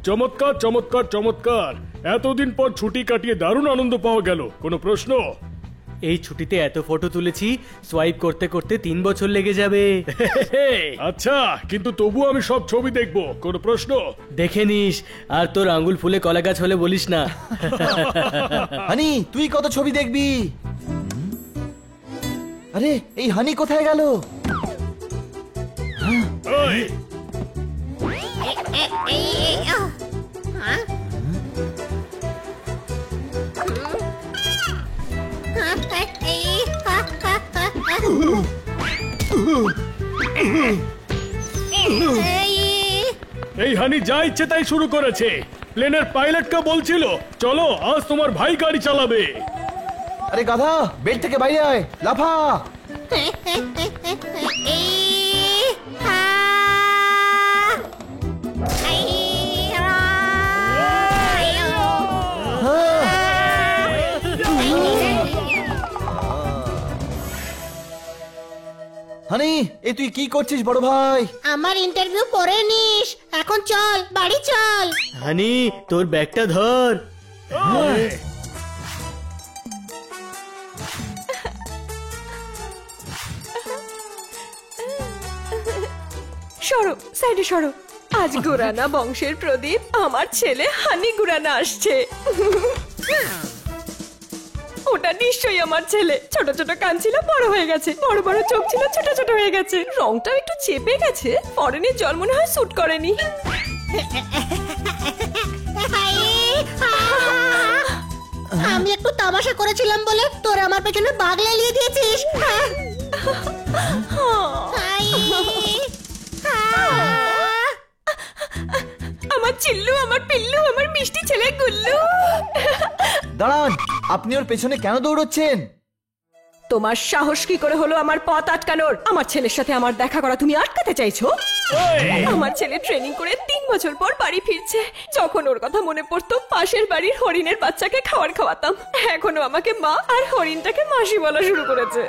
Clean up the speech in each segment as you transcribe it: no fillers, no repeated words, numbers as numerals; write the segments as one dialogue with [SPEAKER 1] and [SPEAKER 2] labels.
[SPEAKER 1] চমৎকার চমৎকার চমৎকার। এতদিন পর ছুটি কাটিয়ে দারুণ আনন্দ পাওয়া গেল। কোনো প্রশ্ন?
[SPEAKER 2] এই ছুটিতে এত ফটো তুলেছি, সোয়াইপ করতে করতে 3 বছর লেগে যাবে।
[SPEAKER 1] আচ্ছা, কিন্তু তবু আমি সব ছবি দেখবো। কোনো প্রশ্ন?
[SPEAKER 2] দেখে নিস, আর তোর আঙ্গুল ফুলে কলা গাছ হলে বলিস না।
[SPEAKER 3] হানি, তুই কত ছবি দেখবি? আরে এই হানি কোথায় গেল?
[SPEAKER 1] ওই, এই হানি যা ইচ্ছে তাই শুরু করেছে। প্লেনের পাইলটকে বলছিল চলো আজ তোমার ভাই গাড়ি চালাবে।
[SPEAKER 3] আরে গাধা, বেড থেকে বাইরে আয়, লাফা। হানি, এ তুই কি করছিস বড় ভাই?
[SPEAKER 4] আমার ইন্টারভিউ পড়ে নিস, এখন চল বাড়ি চল।
[SPEAKER 2] হানি, তোর ব্যাগটা ধর।
[SPEAKER 5] সরো, সাইডে সরো। আজ গুরানা বংশের প্রদীপ, আমার ছেলে হানি গুরানা আসছে। ওটা নিশ্চয়ই আমার ছেলে। ছোট ছোট কান ছিল, বড় হয়ে গেছে। বড় বড় চোখ ছিল, ছোট ছোট হয়ে গেছে। রংটাও একটু চেপে গেছে। ফরেনের জল মনে হয় স্যুট করেনি।
[SPEAKER 4] আমি একটু তামাশা করেছিলাম বলে তোর আমার পেছনে বাঘ লেলিয়ে দিয়েছিস।
[SPEAKER 5] আমার চিল্লু, আমার পিল্লু, আমার মিষ্টি ছেলে গুল্লু।
[SPEAKER 3] দাঁড়ান, আপনি ওর পেছনে কেন দৌড়চ্ছেন?
[SPEAKER 5] তোমার সাহস কি করে হলো আমার পথ আটকানোর? আমার ছেলের সাথে আমার দেখা করা তুমি আটকাতে চাইছো? আমার ছেলে ট্রেনিং করে 3 বছর পর বাড়ি ফিরছে। যখন ওর কথা মনে পড়তো, পাশের বাড়ির হরিণের বাচ্চাকে খাবার খাওয়াতাম। এখনো আমাকে মা আর হরিণটাকে মাসি বলা শুরু করেছে।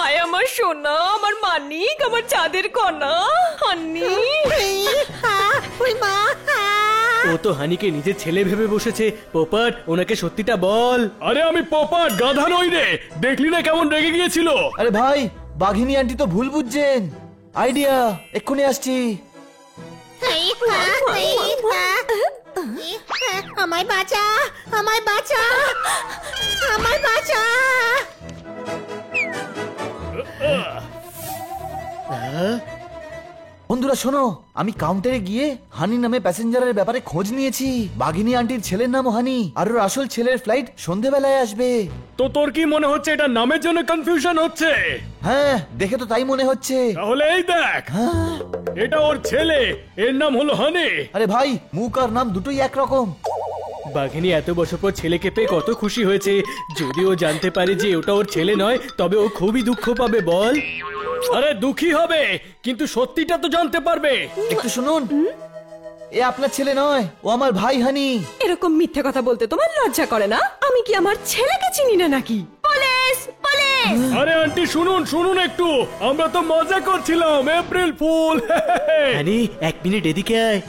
[SPEAKER 5] আয় আমার সোনা, আমার মানিক, আমার চাঁদের কণা হানি।
[SPEAKER 2] ও তো হানিকে নিজের ছেলে ভেবে বসেছে। পোপাট, ওনাকে সত্যিটা বল।
[SPEAKER 1] আরে আমি পোপাট, গাধা নই রে। দেখলি না কেমন রেগে গিয়েছিল?
[SPEAKER 3] আরে ভাই, বাঘিনী আন্টি তো ভুল বুঝছেন। আইডিয়া, এক্ষুনি আসছি।
[SPEAKER 4] আমায় বাঁচা, আমায় বাঁচা, আমায় বাঁচা।
[SPEAKER 3] বন্ধুরা শোনো, আমি কাউন্টারে গিয়ে হানি নামে প্যাসেঞ্জারের ব্যাপারে খোঁজ নিয়েছি। বাঘিনী আন্টির ছেলের নাম হানি, আর ওর আসল ছেলের ফ্লাইট সন্ধেবেলায় আসবে।
[SPEAKER 1] তো তোর কি মনে হচ্ছে এটা নামের জন্য কনফিউশন হচ্ছে?
[SPEAKER 3] হ্যাঁ, দেখে তো তাই মনে হচ্ছে।
[SPEAKER 1] তাহলে এই দেখ, এটা ওর ছেলে, এর নাম হলো হানি।
[SPEAKER 3] আরে ভাই, মুখ আর নাম দুটোই একরকম।
[SPEAKER 2] বাঘিনী এত বছর পর ছেলেকে পেয়ে কত খুশি হয়েছে। যদি ও জানতে পারে যে ওটা ওর ছেলে নয়, তবে ও খুবই দুঃখ পাবে। বল।
[SPEAKER 1] আরে দুঃখী হবে, কিন্তু সত্যিটা তো জানতে পারবে।
[SPEAKER 3] একটু শুনুন, এ আপনার ছেলে নয়, ও আমার ভাই হানি।
[SPEAKER 5] এরকম মিথ্যে কথা বলতে তোমার লজ্জা করে না? আমি কি আমার ছেলেকে চিনি না নাকি? Police, police!
[SPEAKER 1] আরে আন্টি শুনুন শুনুন একটু, আমরা তো মজা করছিলাম, এপ্রিল ফুল।
[SPEAKER 2] হানি, 1 মিনিট এদিকে আয়।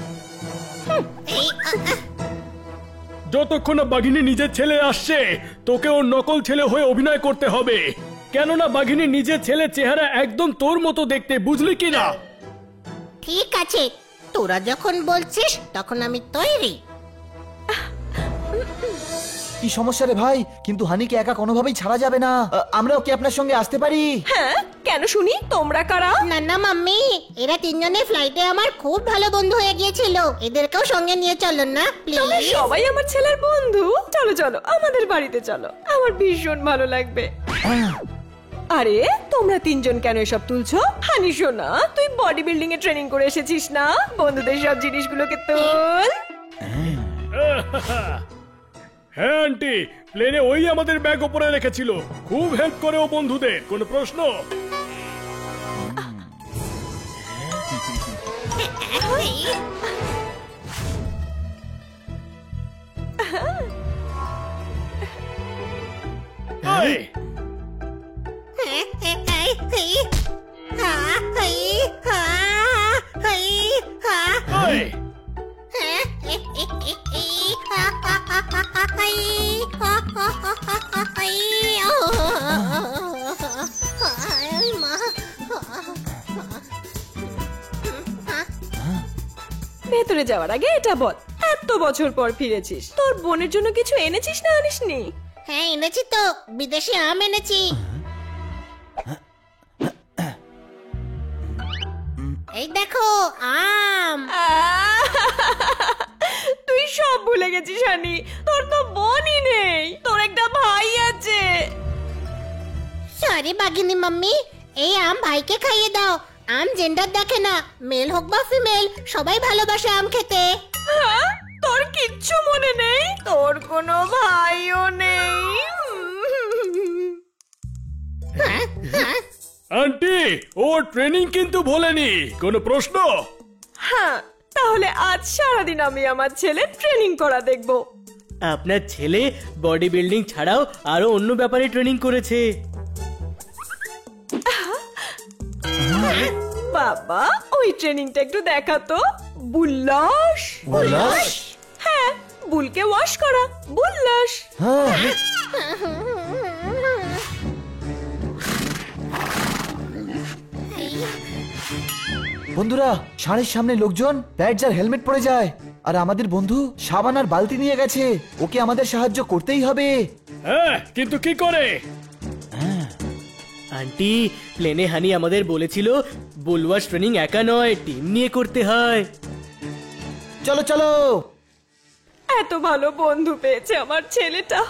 [SPEAKER 1] যতক্ষণ না বাঘিনী নিজের ছেলে আসছে, তোকে ওর নকল ছেলে হয়ে অভিনয় করতে হবে। কেননা বাঘিনী নিজের ছেলের চেহারা একদম তোর মতো দেখতে, বুঝলি কিনা?
[SPEAKER 4] ঠিক আছে, তোরা যখন বলছিস তখন আমি তৈরি।
[SPEAKER 3] কি সমস্যা রে ভাই? কিন্তু হানিকে একা কোনোভাবেই ছাড়া যাবে না। আমরাও কি আপনার সঙ্গে আসতে পারি?
[SPEAKER 5] হ্যাঁ, কেন শুনি? তোমরা কারা?
[SPEAKER 4] না না মাম্মি, এরা 3 জনে ফ্লাইটে আমার খুব ভালো বন্ধু হয়ে গিয়েছিল। এদেরকেও সঙ্গে নিয়ে চলো না
[SPEAKER 5] তোমরা
[SPEAKER 4] প্লিজ।
[SPEAKER 5] সবাই আমার ছেলের বন্ধু। চলো চলো, আমাদের বাড়িতে চলো, আমার ভীষণ ভালো লাগবে। আরে তোমরা 3 জন কেন এসব তুলছো? হানি সোনা, তুই বডি বিল্ডিং এ ট্রেনিং করে এসেছিস না? বন্ধুদের সব জিনিসগুলোকে তোল।
[SPEAKER 1] হ্যাঁ আন্টি, প্লেনে ওই আমাদের ব্যাগ উপরে রেখেছিল। খুব হেল্প করে ও বন্ধুদের। কোনো প্রশ্ন? এই, ওই,
[SPEAKER 5] ভেতরে যাওয়ার আগে এটা বল, এত বছর পর ফিরেছিস, তোর বোনের জন্য কিছু এনেছিস না আনিসনি?
[SPEAKER 4] হ্যাঁ এনেছি তো, বিদেশি আম এনেছি। এই দেখো আম।
[SPEAKER 5] তুই সব ভুলে গেছিস হানি, তোর তো বোনই নেই, তোর একটা ভাই আছে।
[SPEAKER 4] সরি বাঘিনী মাম্মি, এই আম ভাইকে খাইয়ে দাও। আম জেন্ডার দেখে না, মেল হোক বা ফিমেল, সবাই ভালোবাসে আম খেতে।
[SPEAKER 5] হ্যাঁ? তোর কিচ্ছু মনে নেই? তোর কোনো ভাইও নেই?
[SPEAKER 1] আন্টি ও ট্রেনিং কিন্তু ভোলেনি, কোনো প্রশ্ন?
[SPEAKER 5] হ্যাঁ, তাহলে আজ সারাদিন আমি আমার ছেলে ট্রেনিং করা দেখব।
[SPEAKER 2] আপনার ছেলে বডি বিল্ডিং ছাড়াও আরো অন্য ব্যাপারে ট্রেনিং করেছে।
[SPEAKER 5] বাবা, ওই ট্রেনিংটা একটু দেখাতো। বুল্লাস।
[SPEAKER 3] বুল্লাস?
[SPEAKER 5] হ্যাঁ, বুলকে ওয়াশ করা, বুল্লাস।
[SPEAKER 3] হ্যাঁ। বন্ধুরা, ষাঁড়ের সামনে লোকজন ব্যাডজ আর হেলমেট পরে যায়, আর আমাদের বন্ধু সাবান আর বালতি নিয়ে গেছে। ওকে আমাদের সাহায্য করতেই হবে।
[SPEAKER 1] হ্যাঁ, কিন্তু কি করে?
[SPEAKER 2] আন্টি, প্লেনে হানি আমাদের বলেছিল বুলওয়াশ ট্রেনিং একা নয়, টিম নিয়ে করতে হয়।
[SPEAKER 3] চলো চলো।
[SPEAKER 5] এত ভালো বন্ধু পেয়েছে আমার ছেলেটা।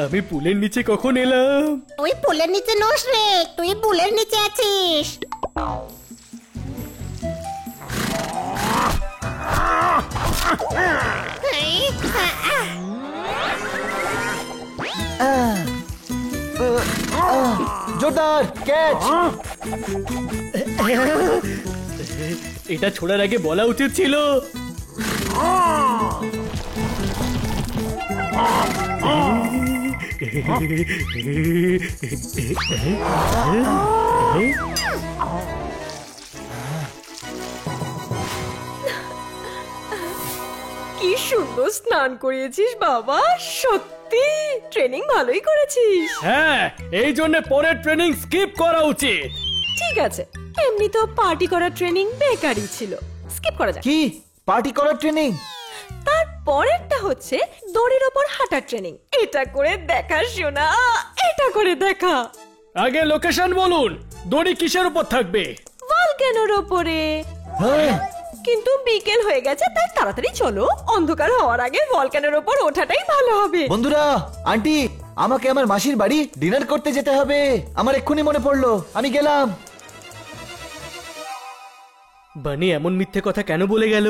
[SPEAKER 2] আমি পুলের নিচে কখন এলাম?
[SPEAKER 4] ওই পুলের নিচে নোস রে, তুই পুলের নিচে আছিস।
[SPEAKER 3] জোরদার ক্যাচ।
[SPEAKER 2] এটা ছোড়ার আগে বলা উচিত ছিল।
[SPEAKER 5] কি সুন্দর স্নান করিয়েছিস বাবা, সত্যি ট্রেনিং ভালোই করেছিস।
[SPEAKER 1] হ্যাঁ, এই জন্য পরের ট্রেনিং স্কিপ করা উচিত।
[SPEAKER 5] ঠিক আছে, এমনি তো পার্টি করার ট্রেনিং বেকারই ছিল, স্কিপ করা যাক।
[SPEAKER 3] কি পার্টি করার ট্রেনিং?
[SPEAKER 5] তারপরেরটা হচ্ছে দড়ির ওপর হাঁটার ট্রেনিং। এটা করে দেখা শোনা, এটা করে দেখা।
[SPEAKER 1] আগে লোকেশন বলুন, দড়ি কিসের উপর থাকবে?
[SPEAKER 5] ভলক্যানোর ওপরে।
[SPEAKER 3] হ্যাঁ।
[SPEAKER 5] কিন্তু বিকেল হয়ে গেছে, তাই তাড়াতাড়ি চলো, অন্ধকার হওয়ার আগে ভলক্যানোর ওপর ওঠাটাই ভালো হবে।
[SPEAKER 3] বন্ধুরা, আন্টি, আমাকে আমার মাসির বাড়ি ডিনার করতে যেতে হবে। আমার এক্ষুনি মনে পড়লো, আমি গেলাম।
[SPEAKER 2] বানি এমন মিথ্যে কথা কেন বলে গেল?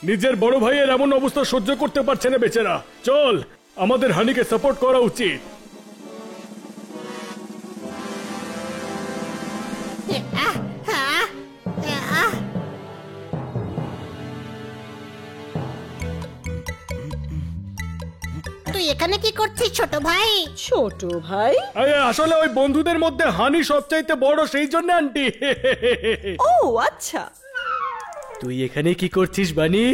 [SPEAKER 1] নিজের বড় ভাইয়ের এমন অবস্থা সহ্য করতে পারছে না বেচারা। চল, আমাদের হানিকে সাপোর্ট করা উচিত।
[SPEAKER 4] তুই এখানে কি করছিস ছোট ভাই?
[SPEAKER 5] ছোট ভাই?
[SPEAKER 1] আরে আসলে ওই বন্ধুদের মধ্যে হানি সবচাইতে বড়, সেই জন্য আন্টি।
[SPEAKER 5] ও আচ্ছা।
[SPEAKER 2] তুই এখানে কি করছিস বানি?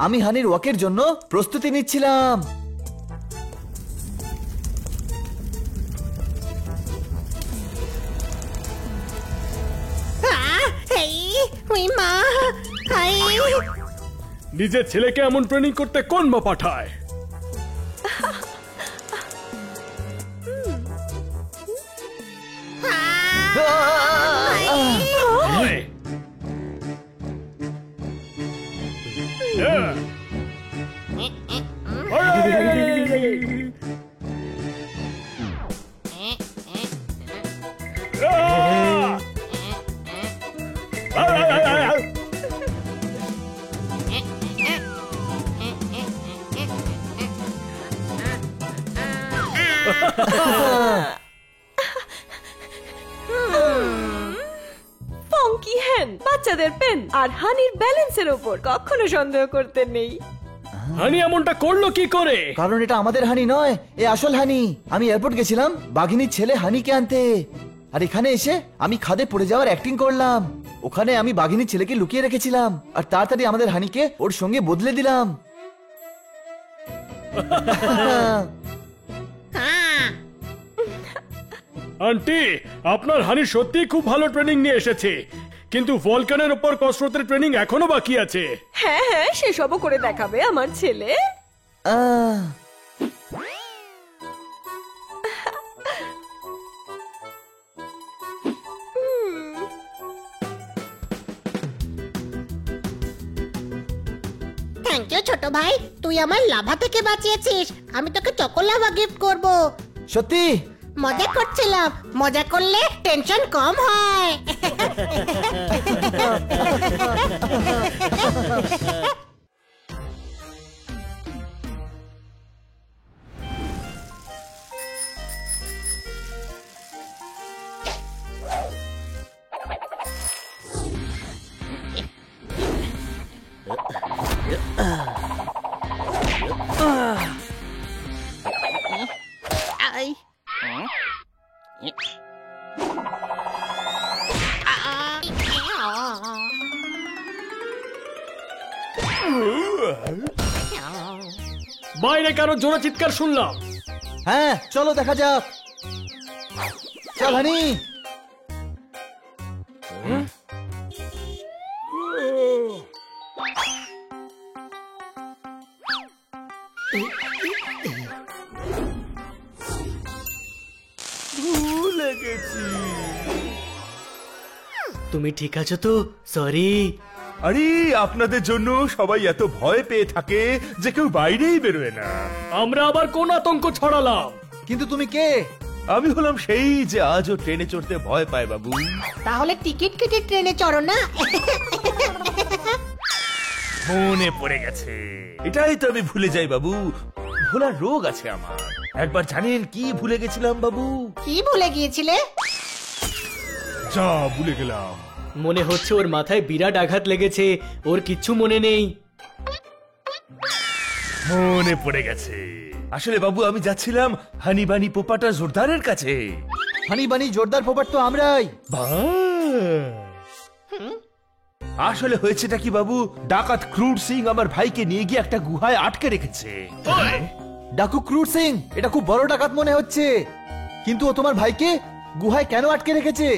[SPEAKER 3] আমি হানির ওয়াকের জন্য প্রস্তুতি নিচ্ছিলাম।
[SPEAKER 1] নিজের ছেলেকে এমন ট্রেনিং করতে কোন মা পাঠায়?
[SPEAKER 5] ফঙ্কি হ্যান, বাচ্চাদের পেন আর হানির ব্যালেন্সের উপর কখনো সন্দেহ করতে নেই।
[SPEAKER 1] হানি এমনটা করলো কি করে?
[SPEAKER 3] কারণ এটা আমাদের হানি নয়, এ আসল হানি। আমি এয়ারপোর্ট গেছিলাম বাঘিনীর ছেলে হানিকে আনতে, আর এখানে এসে আমি খাদে পড়ে যাওয়ার অ্যাক্টিং করলাম। ওখানে আমি বাঘিনীর ছেলেকে লুকিয়ে রেখেছিলাম আর তাড়াতাড়ি আমাদের হানিকে ওর সঙ্গে বদলে দিলাম।
[SPEAKER 4] হ্যাঁ
[SPEAKER 1] আন্টি, আপনার হানি সত্যি খুব ভালো ট্রেনিং নিয়ে এসেছে, কিন্তু ভলকানের উপর কসরতের ট্রেনিং এখনো বাকি আছে।
[SPEAKER 5] হ্যাঁ হ্যাঁ, সেসবও করে দেখাবে আমার ছেলে।
[SPEAKER 3] আহ,
[SPEAKER 4] থ্যাংক ইউ ছোট ভাই, তুই আমার লাভা থেকে বাঁচিয়েছিস। আমি তোকে চকোলাভা গিফট করব।
[SPEAKER 3] সত্যি?
[SPEAKER 4] মজা করছিলাম, মজা করলে টেনশন কম হয়। আই
[SPEAKER 1] বাইরে কারো জোরে চিৎকার শুনলাম।
[SPEAKER 3] হ্যাঁ চলো দেখা যাক। চল হানি।
[SPEAKER 2] তুমি ঠিক আছো তো? সরি।
[SPEAKER 6] আরে আপনাদের জন্য সবাই এত ভয় পেয়ে থাকে যে কেউ বাইরেই বেরোয় না।
[SPEAKER 1] আমরা আবার কোন আতঙ্ক ছড়ালাম?
[SPEAKER 3] কিন্তু তুমি কে?
[SPEAKER 6] আমি হলাম সেই যে আজও ট্রেনে চড়তে ভয় পায় বাবু।
[SPEAKER 4] তাহলে টিকিট কেটে ট্রেনে চড়ো না।
[SPEAKER 6] মনে পড়ে গেছে, এটাই তো আমি ভুলে যাই বাবু। ভোলার রোগ আছে আমার। একবার জানেন কি ভুলে গেছিলাম বাবু?
[SPEAKER 4] কি ভুলে গিয়েছিলে?
[SPEAKER 6] যা ভুলে গেলাম।
[SPEAKER 2] মনে হচ্ছে ওর মাথায় বিরাট আঘাত লেগেছে, ওর কিচ্ছু মনে নেই।
[SPEAKER 6] মনে পড়ে গেছে, আসলে বাবু আমি যাচ্ছিলাম হানি বানি পোপাটা জোরদারের কাছে।
[SPEAKER 3] হানি বানি জোরদার পোপাট তো আমরাই।
[SPEAKER 6] আসলে হয়েছেটা কি বাবু, ডাকাত ক্রুড সিং আমার ভাইকে নিয়ে গিয়ে একটা গুহায় আটকে রেখেছে।
[SPEAKER 3] ডাকু ক্রুড সিং, এটা খুব বড় ডাকাত মনে হচ্ছে। কিন্তু ও তোমার ভাইকে গুহায় কেন আটকে রেখেছে?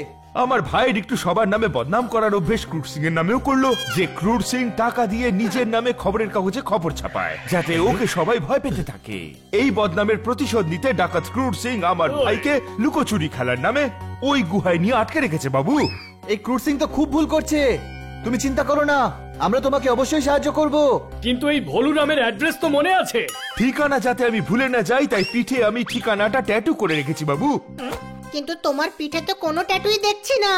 [SPEAKER 6] আমার ভাইয়ের একটু সবার নামে বদনাম করার অভ্যেস ক্রুড সিং এর নামেও করলো, যে ক্রুড সিং টাকা দিয়ে নিজের নামে খবরের কাগজে খবর ছাপায় যাতে ওকে সবাই ভয় পেতে থাকে। এই বদনামের প্রতিশোধ নিতে ডাকাত ক্রুড সিং আমার ভাইকে লুকোচুরি খেলার নামে ওই গুহায় নিয়ে আটকে রেখেছে বাবু।
[SPEAKER 3] এই ক্রুড সিং তো খুব ভুল করছে। তুমি চিন্তা করো না, আমরা তোমাকে অবশ্যই সাহায্য করব।
[SPEAKER 1] কিন্তু এই ভোলু নামের অ্যাড্রেস তো মনে আছে।
[SPEAKER 6] ঠিকানা যাতে আমি ভুলে না যাই তাই পিঠে আমি ঠিকানাটা ট্যাটু করে রেখেছি বাবু।
[SPEAKER 4] কিন্তু তোমার পিঠে তো কোনো ট্যাটুই দেখছি না।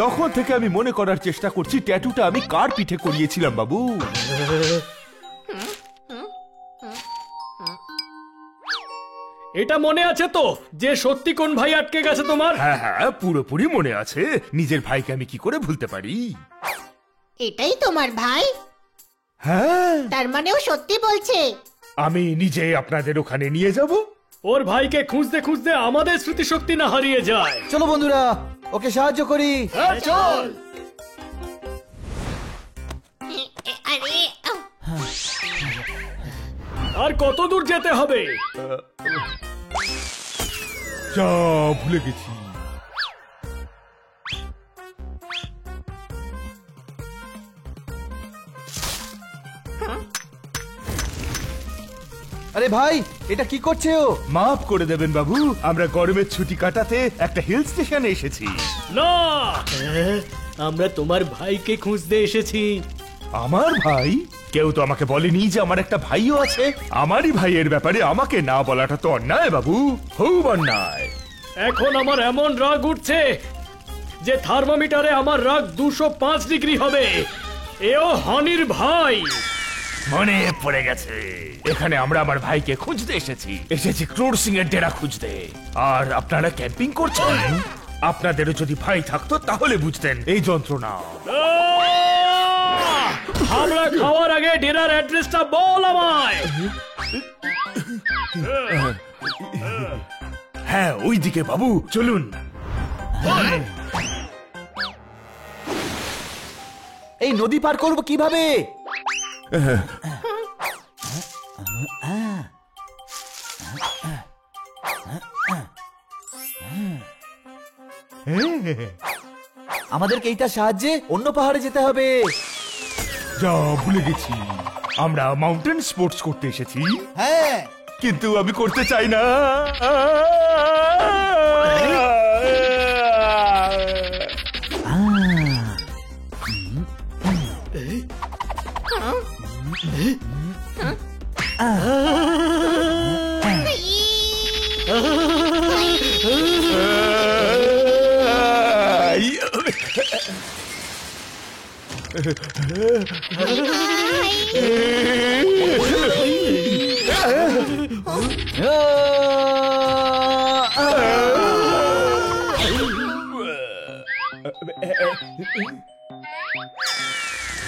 [SPEAKER 6] তখন থেকে আমি মনে করার চেষ্টা করছি ট্যাটুটা আমি কার পিঠে করিয়েছিলাম বাবু।
[SPEAKER 1] এটা মনে আছে তো যে সত্যি কোন ভাই আটকে গেছে তোমার?
[SPEAKER 6] হ্যাঁ হ্যাঁ পুরোপুরি মনে আছে। নিজের ভাইকে আমি কি করে ভুলতে পারি?
[SPEAKER 4] এটাই তোমার ভাই?
[SPEAKER 6] হ্যাঁ,
[SPEAKER 4] তার মানে ও সত্যি বলছে।
[SPEAKER 6] আমি নিজে আপনাদের ওখানে নিয়ে যাব।
[SPEAKER 1] ওর ভাইকে খুঁজতে খুঁজতে আমাদের স্মৃতিশক্তি না হারিয়ে যায়।
[SPEAKER 3] চলো বন্ধুরা, ওকে সাহায্য করি।
[SPEAKER 1] হ্যাঁ, চল।
[SPEAKER 4] আরে
[SPEAKER 1] আর কত দূর যেতে হবে?
[SPEAKER 6] যা ভুলে গেছি।
[SPEAKER 3] আরে ভাই, এটা কি করছে ও?
[SPEAKER 6] মাফ করে দেবেন বাবু, আমরা গরমের ছুটি কাটাতে একটা হিল স্টেশনে এসেছি।
[SPEAKER 1] না,
[SPEAKER 2] আমরা তোমার ভাইকে খুঁজতে এসেছি।
[SPEAKER 6] আমার ভাই? কেউ তো আমাকে বলেনি যে আমার একটা ভাইও আছে। আমারই ভাইয়ের ব্যাপারে আমাকে না বলাটা তো অন্যায় বাবু, খুব অন্যায়।
[SPEAKER 1] এখন আমার এমন রাগ উঠছে যে থার্মোমিটারে আমার রাগ 205 ডিগ্রি হবে। এও হানির ভাই।
[SPEAKER 6] মনে পড়ে গেছে, এখানে আমরা আমার ভাইকে খুঁজতে এসেছি ক্রুর সিং এর ডেরা খুঁজতে। আর আপনারা ক্যাম্পিং করছেন। আপনাদেরও যদি ভাই থাকতো তাহলে বুঝতেন এই যন্ত্রণা।
[SPEAKER 1] আমরা খাওয়ার আগে ডিনার অ্যাড্রেসটা বল আমায়।
[SPEAKER 6] হ্যাঁ, ওইদিকে বাবু, চলুন।
[SPEAKER 3] এই নদী পার করব কিভাবে? আমাদেরকে এইটার সাহায্যে অন্য পাহাড়ে যেতে হবে।
[SPEAKER 6] যা ভুলে গেছি, আমরা মাউন্টেন স্পোর্টস করতে এসেছি।
[SPEAKER 3] হ্যাঁ,
[SPEAKER 6] কিন্তু আমি করতে চাই না।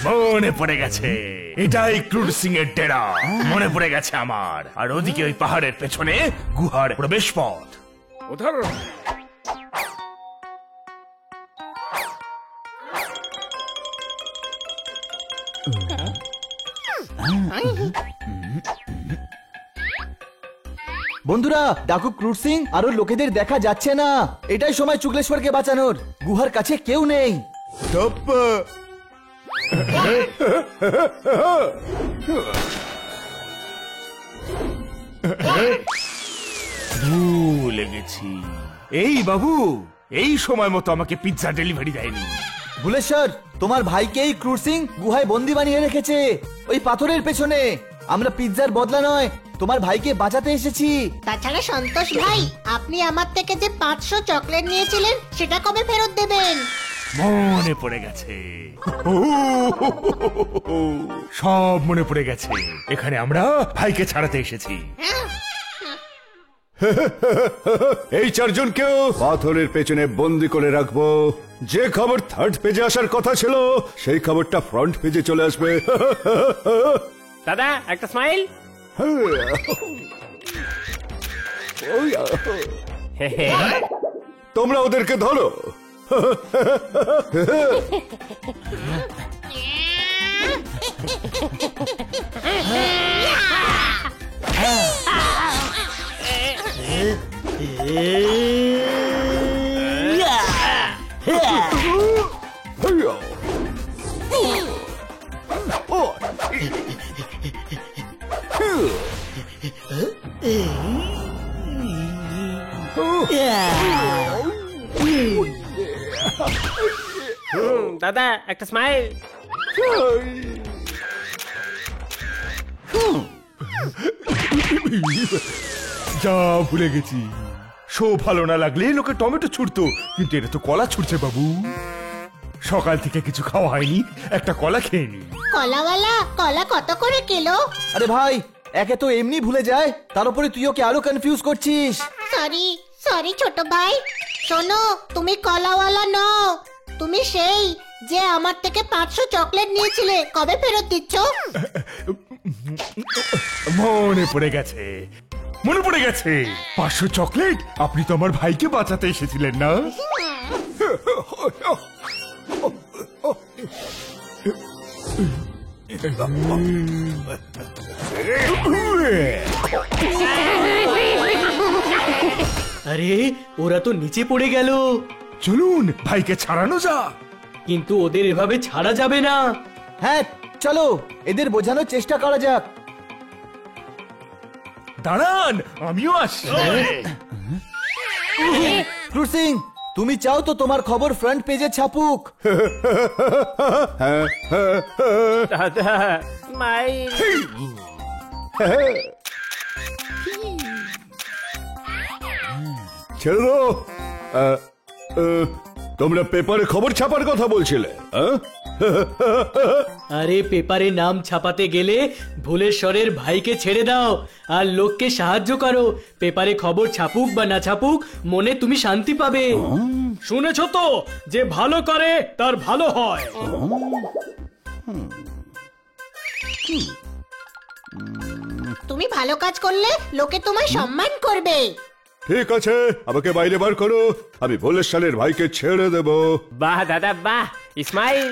[SPEAKER 6] মনে পড়ে গেছে, এটাই ক্রুর সিং এর ডেরা। মনে পড়ে গেছে আমার। আর ওদিকে ওই পাহাড়ের পেছনে গুহার প্রবেশ পথ।
[SPEAKER 1] উধর
[SPEAKER 3] বন্ধুরা, ডাকু ক্রুর সিং আর ওর লোকেদের দেখা যাচ্ছে না। এটাই সময় চুগলেশ্বরকে বাঁচানোর। গুহার কাছে কেউ নেই।
[SPEAKER 6] ভুলে গেছি। এই বাবু, এই সময় মতো আমাকে পিৎজা ডেলিভারি দেয়নি।
[SPEAKER 3] ভুলেশ্বর, তোমার ভাইকেই ক্রুর সিং গুহায় বন্দি বানিয়ে রেখেছে, ওই পাথরের পেছনে। আমরা পিৎজার বদলা নয়, তোমার ভাইকে বাঁচাতে এসেছি।
[SPEAKER 4] তাছাড়া সন্তোষ ভাই, আপনি আমার থেকে যে 500 চকলেট নিয়েছিলেন সেটা কবে ফেরত দেবেন?
[SPEAKER 6] মনে পড়ে গেছে, সব মনে পড়ে গেছে। এখানে আমরা ভাইকে ছাড়াতে এসেছি।
[SPEAKER 7] এই চারজনকেও পাথরের পেছনে বন্দি করে রাখবো। যে খবর থার্ড পেজে আসার কথা ছিল সেই খবরটা ফ্রন্ট পেজে চলে আসবে।
[SPEAKER 2] দাদা, একটা স্মাইল।
[SPEAKER 7] তোমরা ওদেরকে ধরো।
[SPEAKER 2] দাদা, একটা স্মাইল।
[SPEAKER 6] যা ভুলে গেছি। শো ভালো না লাগলে লোকে টমেটো ছুটতো, কিন্তু এটা তো কলা ছুটছে বাবু। সকাল থেকে কিছু খাওয়া হয়নি, একটা কলা খেয়ে নি।
[SPEAKER 4] কলাওয়ালা, কলা কত করে কিলো?
[SPEAKER 3] আরে ভাই, একে তো এমনি ভুলে যায়, তার উপরে তুই ওকে আরো কনফিউজ করছিস।
[SPEAKER 4] সরি সরি ছোট ভাই। শোনো, তুমি কলাওয়ালা নও, তুমি সেই যে আমার থেকে 500 চকলেট নিয়েছিলে। কবে ফেরত দিচ্ছ?
[SPEAKER 6] মনে পড়ে গেছে, মনে পড়ে গেছে। 500 চকলেট? আপনি তো আমার ভাইকে বাঁচাতে এসেছিলেন না?
[SPEAKER 2] আরে, ওরা তো নিচে পড়ে গেল।
[SPEAKER 6] চলুন ভাইকে ছাড়ানো যাক।
[SPEAKER 2] কিন্তু ওদের এভাবে ছাড়া যাবে না।
[SPEAKER 3] হ্যাঁ, চলো এদের বোঝানোর চেষ্টা করা যাক।
[SPEAKER 6] দাঁড়ান, আমিও আসছি।
[SPEAKER 3] ফ্রুট সিং, তুমি চাও তো তোমার খবর ফ্রন্ট পেজে ছাপুক?
[SPEAKER 2] দাদা স্মাইল।
[SPEAKER 7] ছেড়ে দাও। তোমরা পেপারে খবর ছাপার কথা বলছিলে?
[SPEAKER 2] আরে পেপারে নাম ছাপাতে গেলে ভুলেশ্বরের ভাইকে ছেড়ে দাও আর লোককে সাহায্য করো। পেপারে খবর ছাপুক বা না ছাপুক, মনে তুমি শান্তি পাবে।
[SPEAKER 1] শুনেছ তো, যে ভালো করে তার ভালো হয়।
[SPEAKER 4] তুমি ভালো কাজ করলে লোকে তোমায় সম্মান করবে।
[SPEAKER 7] ঠিক আছে, আমাকে বাইরে বার করো, আমি ভোলেশ্বরের ভাইকে ছেড়ে দেব।
[SPEAKER 2] বাহ দাদা বাহ, ইসমাইল।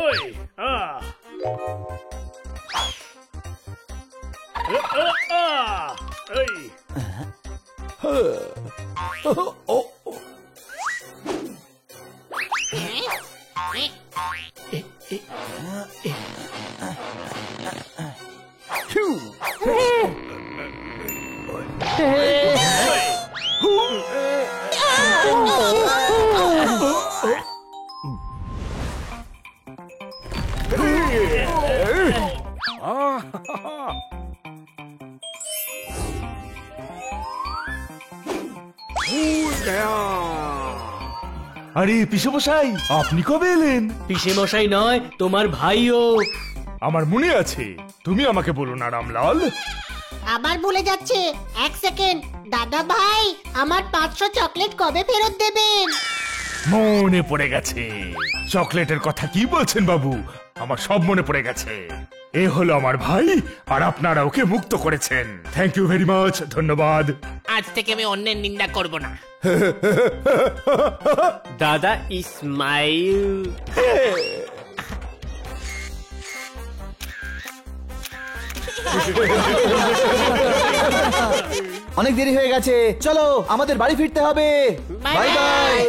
[SPEAKER 1] ওই আ এই
[SPEAKER 6] আরে পিসেমশাই, আপনি কবে এলেন?
[SPEAKER 2] পিসে মশাই নয়, তোমার ভাইও।
[SPEAKER 6] আমার মনে আছে, তুমি আমাকে বলো না রামলাল।
[SPEAKER 4] আবার ভুলে যাচ্ছে। এক সেকেন্ড, দাদা ভাই, আমার 500 চকলেট কবে ফেরত দেবেন?
[SPEAKER 6] মনে পড়ে গেছে। চকলেটের কথা কি বলছেন বাবু? আমার সব মনে পড়ে গেছে। এ হলো আমার ভাই, আর আপনারা ওকে মুক্ত করেছেন। থ্যাংক ইউ ভেরি মাচ, ধন্যবাদ।
[SPEAKER 8] আজ থেকে আমি অন্যের নিন্দা করব না।
[SPEAKER 2] দাদা ইসমাইল।
[SPEAKER 3] অনেক দেরি হয়ে গেছে, চলো আমাদের বাড়ি ফিরতে হবে।
[SPEAKER 8] Bye
[SPEAKER 3] bye bye.
[SPEAKER 8] বাই।